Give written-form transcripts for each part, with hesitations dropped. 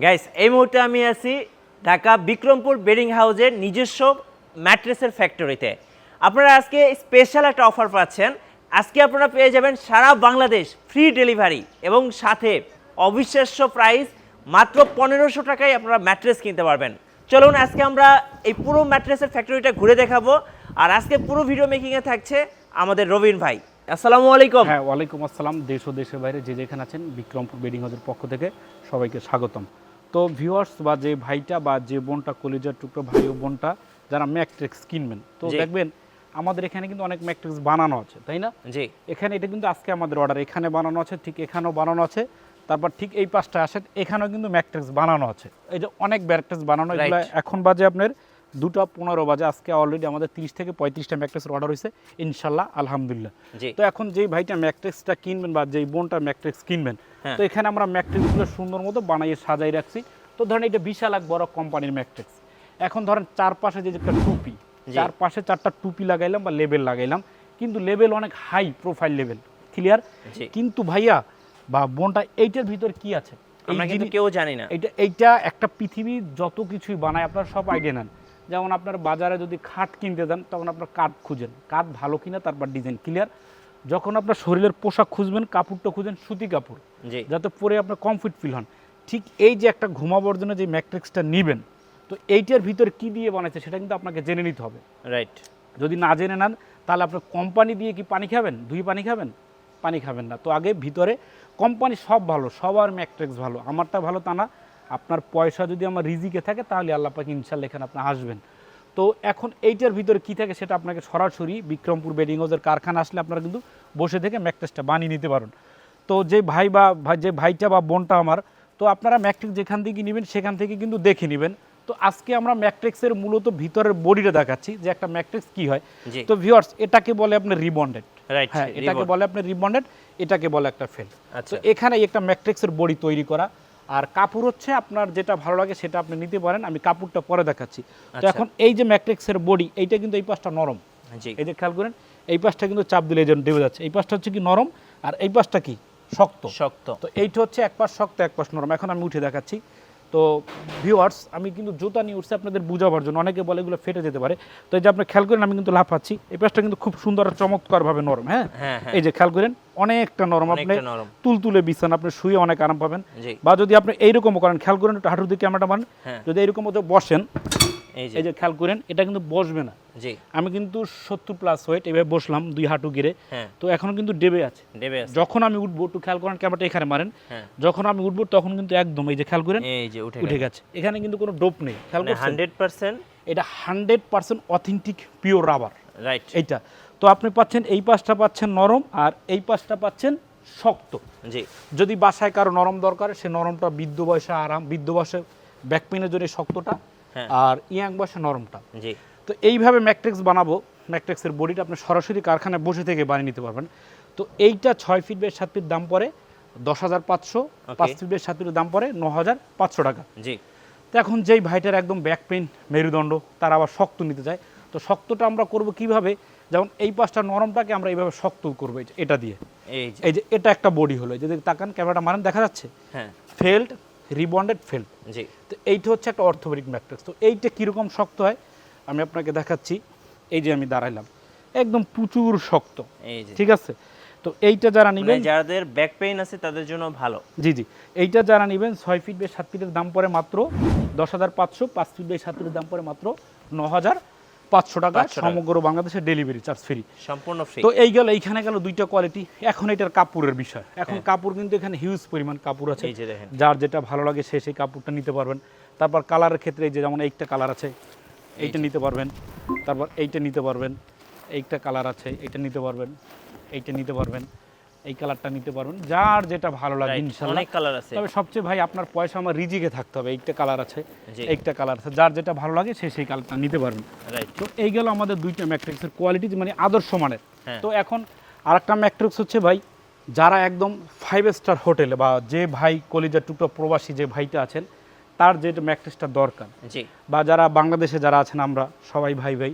Guys এই মুহূর্তে আমি আছি ঢাকা বিক্রমপুর বেডিং হাউসের নিজস্ব ম্যাট্রেসের ফ্যাক্টরিতে। আপনারা আজকে স্পেশাল একটা অফার পাচ্ছেন। আজকে আপনারা পেয়ে যাবেন সারা বাংলাদেশ ফ্রি ডেলিভারি এবং সাথে অবিশ্বাস্য প্রাইস, মাত্র 1500 টাকায় আপনারা ম্যাট্রেস কিনতে পারবেন। চলুন আজকে আমরা এই পুরো ম্যাট্রেসের ফ্যাক্টরিটা ঘুরে দেখাবো। আর আজকে পুরো ভিডিও মেকিংয়ে থাকছে আমাদের রবিন ভাই। আসসালামু আলাইকুম। হ্যাঁ, ওয়ালাইকুম আসসালাম। দেশ ও দেশের বাইরে যে যেখানে আছেন, বিক্রমপুর বেডিং হাউসের পক্ষ থেকে সবাইকে স্বাগতম। তো ভিউয়ার্স বা যে ভাইটা বা যে বোনটা, কলিজার টুকরো ভাই ও বোনটা যারা ম্যাট্রিক্স কিনবেন, তো দেখবেন আমাদের এখানে কিন্তু অনেক ম্যাট্রিক্স বানানো আছে, তাই না? জি। এখানে এটা কিন্তু আজকে আমাদের অর্ডার, এখানে বানানো আছে, ঠিক এখানেও বানানো আছে, তারপর ঠিক এই পাশটা আসেন, এখানেও কিন্তু ম্যাট্রিক্স বানানো আছে। এই যে অনেক ম্যাট্রিক্স বানানো, এগুলো এখন বাজে আপনার 2:15 বাজে। আজকে অলরেডি আমাদের 30 থেকে 35টা ম্যাট্রিক্সের অর্ডার হয়েছে ইনশাল্লাহ, আলহামদুলিল্লাহ। তো এখন যেই ভাইটা ম্যাট্রিক্সটা কিনবেন বা যেই বোনটা ম্যাট্রিক্স কিনবেন, তো এখানে আমরা ম্যাট্রিক্সগুলো সুন্দর মতো বানিয়ে সাজাই রাখছি। তো ধরেন এটা বিশাল এক বড় কোম্পানির ম্যাট্রিক্স। এখন ধরেন চারপাশে যে একটা টুপি, চারপাশে 4টা টুপি লাগাইলাম বা লেবেল লাগাইলাম, কিন্তু লেবেল অনেক হাই প্রোফাইল লেবেল, ক্লিয়ার। কিন্তু ভাইয়া বা বোনটা এইটার ভিতর কি আছে আমরা কিন্তু কেউ জানি না। এইটা একটা পৃথিবীর যত কিছুই বানায় আপনারা সব আইডিয়া নেন। যেমন আপনার বাজারে যদি খাট কিনতে দেন, তখন আপনার কাঠ খুঁজেন, কাঠ ভালো কিনা, তারপর ডিজাইন, ক্লিয়ার। যখন আপনার শরীরের পোশাক খুঁজবেন, কাপড়টা খুঁজেন সুতি কাপড়, যাতে পরে আপনার কমফর্ট ফিল হন। ঠিক এই যে একটা ঘুমাবার জন্য যে ম্যাট্রিক্সটা নেবেন, তো এইটার ভিতর কি দিয়ে বানাইছে সেটা কিন্তু আপনাকে জেনে নিতে হবে, রাইট? যদি না জেনে নেন, তাহলে আপনার কোম্পানি দিয়ে কি পানি খাবেন? পানি খাবেন? পানি খাবেন না। তো আগে ভিতরে কোম্পানি সব ভালো, সবার ম্যাট্রিক্স ভালো, আমারটা ভালো তা না। আপনার পয়সা যদি আমার রিজিকে থাকে, তাহলে আল্লাহ পাক ইনশাআল্লাহ এখানে আপনি আসবেন। তো এখন এইটার ভিতরে কী থাকে সেটা আপনাকে সরাসরি বিক্রমপুর বেডিং হাউসের কারখানা আসলে আপনারা কিন্তু বসে থেকে ম্যাট্রেসটা বানিয়ে নিতে পারেন। তো যে যে ভাইটা বা বোনটা আমার, তো আপনারা ম্যাট্রিক্স যেখান থেকে নেবেন সেখান থেকে কিন্তু দেখে নেবেন। তো আজকে আমরা ম্যাট্রিক্সের মূলত ভিতরের বডিটা দেখাচ্ছি যে একটা ম্যাট্রিক্স কি হয়। তো ভিউয়ার্স, এটাকে বলে আপনার রিবন্ডেড, হ্যাঁ, এটাকে বলে আপনার রিবন্ডেড, এটাকে বলে একটা ফেল। তো এখানে একটা ম্যাট্রিক্সের বডি তৈরি করা, আর কাপড় হচ্ছে আপনার যেটা ভালো লাগে সেটা আপনি নিতে পারেন, আমি কাপড়টা পরে দেখাচ্ছি। তো এখন এই যে ম্যাট্রিক্সের বডি, এইটা কিন্তু এই পাশটা নরম, এই যে খেয়াল করেন, এই পাশটা কিন্তু চাপ দিলে এই জন্য ডেবে যাচ্ছে, এই পাশটা হচ্ছে কি নরম, আর এই পাশটা কি শক্ত। তো এইটা হচ্ছে এক পাশ শক্ত, এক পাশ নরম। এখন আমি উঠে দেখাচ্ছি। তো ভিউয়ার্স, আমি কিন্তু জুতা নিয়ে উঠছি আপনাদের বুঝাবার জন্য, অনেকে বলে এগুলো ফেটে যেতে পারে। তো এই যে আপনি খেয়াল করেন, আমি কিন্তু লাফাচ্ছি, এই পাশটা কিন্তু খুব সুন্দর চমৎকার ভাবে নরম, হ্যাঁ, এই যে খেয়াল করেন, অনেকটা নরম। আপনি তুলতুলে বিছান, আপনি শুয়ে অনেক আরাম পাবেন। বা যদি আপনি এইরকমও করেন, খেয়াল করেন, একটু হাঁটুর দিকে ক্যামেরাটা মান, যদি এইরকম বসেন, এই যে খেয়াল করেন, এটা কিন্তু বসবে না। আমি কিন্তু 70+ ওয়েট, এভাবে বসলাম 2 হাঁটু গিরে, তো এখন কিন্তু ডেবে আছে। যখন আমি উঠবো, একটু খেয়াল করেন, ক্যামেরাটা এখানে মারেন, যখন আমি উঠবো তখন কিন্তু একদম এই যে খেয়াল করেন, উঠে গেছে। এখানে কিন্তু কোনো ডোপ নেই, খেয়াল করেন, 100% এটা 100% অথেন্টিক পিওর রাবার, রাইট? এইটা তো আপনি পাচ্ছেন, এই পাশটা পাচ্ছেন নরম, আর এই পাশটা পাচ্ছেন শক্ত। যদি বাসায় কারো নরম দরকার, সে নরমটা বৃদ্ধ বয়সে আরাম, বৃদ্ধ বয়সে ব্যাক পেনের জন্য শক্তটা, আর ইয়াং বয়সে নরমটা। তো এইভাবে ম্যাট্রিক্স বানাবো। ম্যাট্রিক্সের বডিটা আপনি সরাসরি কারখানায় বসে থেকে বানিয়ে নিতে পারবেন। তো এইটা 6 ফিট বাই 7 ফিট দাম পড়ে 10,500, 5 ফিট বাই 7 ফিটের দাম পড়ে 9,500 টাকা। তো এখন যেই ভাইটার একদম ব্যাক পেন, মেরুদণ্ড, তারা আবার শক্ত নিতে চায়, তো শক্তটা আমরা করব কিভাবে? যেমন এই পাশটা নরমটাকে আমরা এইভাবে শক্ত করবো, এটা দিয়ে। এই যে এটা একটা বডি হলো, যদি তাকান, ক্যামেরাটা মারেন, দেখা যাচ্ছে ফেল্ড, রিবন্ডেড, ফেল্ড। তো এইটা হচ্ছে একটা অর্থোপেডিক ম্যাট্রিক্স। তো এইটা কীরকম শক্ত হয় আমি আপনাকে দেখাচ্ছি। এই যে আমি দাঁড়াইলাম, একদম প্রচুর শক্ত, ঠিক আছে? তো এইটা যারা নেবেন, যাদের ব্যাক পেইন আছে তাদের জন্য ভালো। জি, এইটা যারা নেবেন 6 ফিট বাই 7 ফিটের দাম পড়ে মাত্র 10,500, 5 ফিট বাই 7 ফিটের দাম পড়ে মাত্র 9,500 টাকা। সমগ্র বাংলাদেশে ডেলিভারি চার্জ ফ্রি, সম্পূর্ণ ফ্রি। তো এই গেল, এইখানে গেল 2টা কোয়ালিটি। এখন এটার কাপড়ের বিষয়। এখন কাপড় কিন্তু এখানে হিউজ পরিমাণ কাপড় আছে, যার যেটা ভালো লাগে সে সেই কাপড়টা নিতে পারবেন। তারপর কালারের ক্ষেত্রে এই যে যেমন এইটা কালার আছে, এইটা নিতে পারবেন। তারপর এইটা নিতে পারবেন, এইটা কালার আছে, এইটা নিতে পারবেন, এইটা নিতে পারবেন, এই কালারটা নিতে পারবেন, যার যেটা ভালো লাগে ইনশাআল্লাহ। অনেক কালার আছে, তবে সবচেয়ে ভাই আপনার পয়সা আমার রিজিকে থাকতে হবে। এইটা কালার আছে, এইটা কালার আছে, যার যেটা ভালো লাগে সে সেই কালারটা নিতে পারবেন, রাইট? তো এই গেল আমাদের 2টা ম্যাট্রিক্সের কোয়ালিটি, মানে আদর্শ মানের। তো এখন আরেকটা ম্যাট্রিক্স হচ্ছে ভাই, যারা একদম 5 স্টার হোটেলে, বা যে ভাই কলিজার টুকরো প্রবাসী যে ভাইটা আছেন, তার যে ম্যাট্রিক্সটা দরকার, বা যারা বাংলাদেশে যারা আছেন, আমরা সবাই ভাই ভাই,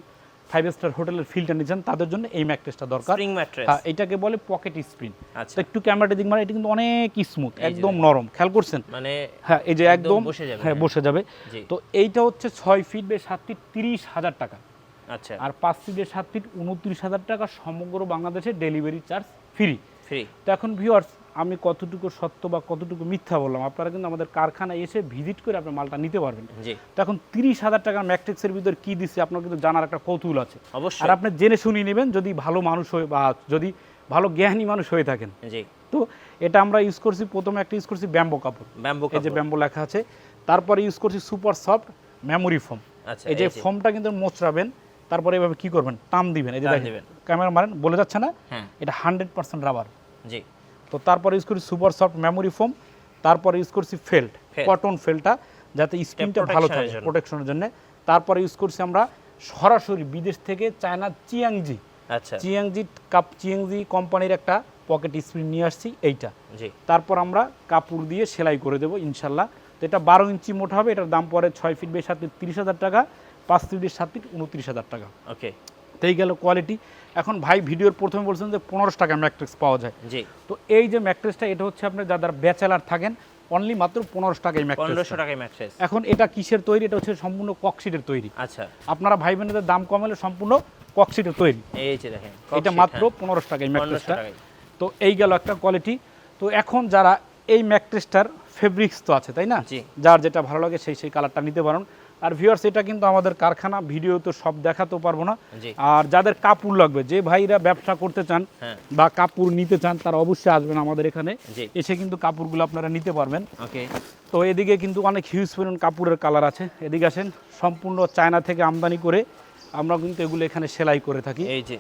5 স্টার হোটেলের ফিলটা নিচ্ছেন তাদের জন্য এই ম্যাট্রেসটা দরকার। Spring mattress. হ্যাঁ, এটাকে বলে পকেট স্প্রিং। আচ্ছা। তো একটু ক্যামেরাটা দিক মানে এটা কিন্তু অনেক স্মুথ, একদম নরম, খেয়াল করছেন? মানে হ্যাঁ, এই যে একদম বসে যাবে। হ্যাঁ, বসে যাবে। জি। তো এইটা হচ্ছে 6 ফিট বাই 7 ফিট 30,000 টাকা। আচ্ছা। আর 5 ফিট বাই 7 ফিট 29,000 টাকা, সমগ্র বাংলাদেশে ডেলিভারি চার্জ ফ্রি। ফ্রি। তো এখন ভিউয়ার্স, আমি কতটুকু সত্য বা কতটুকু মিথ্যা বললাম, আপনারা কিন্তু আমাদের কারখানায় এসে ভিজিট করে আপনার মালটা নিতে পারবেন। জি। তো এখন 30,000 টাকার ম্যাট্রিক্সের ভিতর কি দিচ্ছে আপনার কিন্তু জানার একটা কৌতূহল আছে। অবশ্যই। আর আপনি জেনে শুনিয়ে নেবেন যদি ভালো মানুষ হয়ে বা যদি ভালো জ্ঞানী মানুষ হয়ে থাকেন। জি। তো এটা আমরা ইউজ করছি, প্রথমে একটা ইউজ করছি ব্যাম্বো কাপড়, ব্যাম্বু এই যে ব্যাম্বো লেখা আছে। তারপরে ইউজ করছি সুপার সফট মেমোরি ফোম। আচ্ছা। এই যে ফোমটা কিন্তু মোচড়াবেন, তারপরে এভাবে কি করবেন, টান দিবেন, এই যে টান দেখেন দিবেন। ক্যামেরা মারেন, বলে যাচ্ছে না? হ্যাঁ। এটা 100% রাবার। জি। তো তারপরে ইউজ করছি সুপার সফট মেমোরি ফোম, তারপরে ইউজ করছি ফেল্ট, কটন ফেল্টটা, যাতে স্কিনটা ভালো থাকে, প্রোটেকশনের জন্য। তারপরে ইউজ করছি আমরা সরাসরি বিদেশ থেকে চায়না চিয়াংজি, আচ্ছা। চিয়াংজি কোম্পানির একটা পকেট স্প্রিং নিয়ে আসছি এইটা। জি। তারপর আমরা কাপড় দিয়ে সেলাই করে দেবো ইনশাল্লাহ। তো এটা 12 ইঞ্চি মোটা হবে, এটার দাম পড়ে 6 ফিট বাই 7 ফিট 30,000 টাকা, 5 ফিট বাই 7 ফিট 29,000 টাকা। ওকে। তো এই গেল কোয়ালিটি। এখন ভাই ভিডিওর প্রথমে বলছেন যে 1500 টাকা ম্যাট্রেস পাওয়া যায়। জি। তো এই যে ম্যাট্রেসটা, এটা হচ্ছে আপনার যারা ব্যাচেলার থাকেন অনলি মাত্র 1500 টাকায় ম্যাট্রেস। 1500 টাকায় ম্যাট্রেস। এখন এটা কিসের তৈরি? এটা হচ্ছে সম্পূর্ণ ককশিটের তৈরি। আচ্ছা। আপনারা ভাই বোনেদের দাম কম হলে সম্পূর্ণ ককশিটের তৈরি। এই যে দেখেন, এটা মাত্র 1500 টাকায় 1500 ম্যাট্রেসটা। টাকায়। তো এই গেল একটা কোয়ালিটি। তো এখন যারা এই ম্যাট্রেসটার ফেব্রিক্স তো আছে, তাই না? জি। যার যেটা ভালো লাগে সেই কালারটা নিতে পারেন। আর ভিউয়ার্স, এটা কিন্তু আমাদের কারখানা, ভিডিও তো সব দেখাতেও পারবো না। জি। আর যাদের কাপড় লাগবে, যে ভাইরা ব্যবসা করতে চান হ্যাঁ। বা কাপড় নিতে চান, তারা অবশ্যই আসবেন আমাদের এখানে, জি। এসে কিন্তু কাপড়গুলো আপনারা নিতে পারবেন। ওকে। তো এদিকে কিন্তু অনেক হিউজ পরিমাণ কাপড়ের কালার আছে। এদিকে আসেন, সম্পূর্ণ চায়না থেকে আমদানি করে আমরা কিন্তু এগুলো এখানে সেলাই করে থাকি। এই যে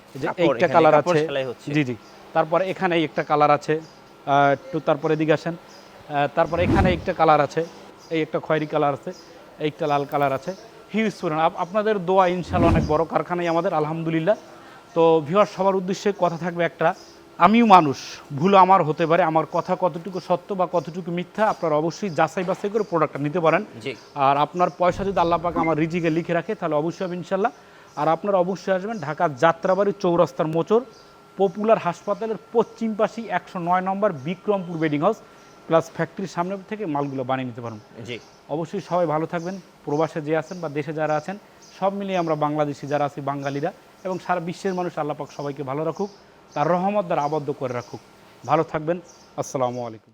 একটা কালার আছে। সেলাই হচ্ছে। জি জি। তারপরে এখানে একটা কালার আছে, একটু তারপরে এদিকে আসেন, তারপরে এখানে একটা কালার আছে, এই একটা খয়েরি কালার আছে, একটা লাল কালার আছে। হিউজ পরিমাণ, আপনাদের দোয়া ইনশাল্লাহ, অনেক বড় কারখানাই আমাদের, আলহামদুলিল্লাহ। তো ভিউয়ার সবার উদ্দেশ্যে কথা থাকবে একটা, আমিও মানুষ, ভুল আমার হতে পারে, আমার কথা কতটুকু সত্য বা কতটুকু মিথ্যা আপনারা অবশ্যই যাচাই বাছাই করে প্রোডাক্টটা নিতে পারেন। জি। আর আপনার পয়সা যদি আল্লাহ পাক আমার রিজিকে লিখে রাখে তাহলে অবশ্যই হবে ইনশাল্লাহ। আর আপনারা অবশ্যই আসবেন ঢাকা যাত্রাবাড়ি চৌরাস্তার মোচর, পপুলার হাসপাতালের পশ্চিম পাশে 109 নম্বর বিক্রমপুর বেডিং হাউস প্লাস ফ্যাক্টরির সামনে থেকে মালগুলো বানিয়ে নিতে পারেন। জি। অবশ্যই সবাই ভালো থাকবেন, প্রবাসে যে আছেন বা দেশে যারা আছেন সব মিলিয়ে আমরা বাংলাদেশি যারা আছি, বাঙালিরা এবং সারা বিশ্বের মানুষ, আল্লাহ পাক সবাইকে ভালো রাখুক, তার রহমত দ্বারা আবদ্ধ করে রাখুক। ভালো থাকবেন। আসসালামু আলাইকুম।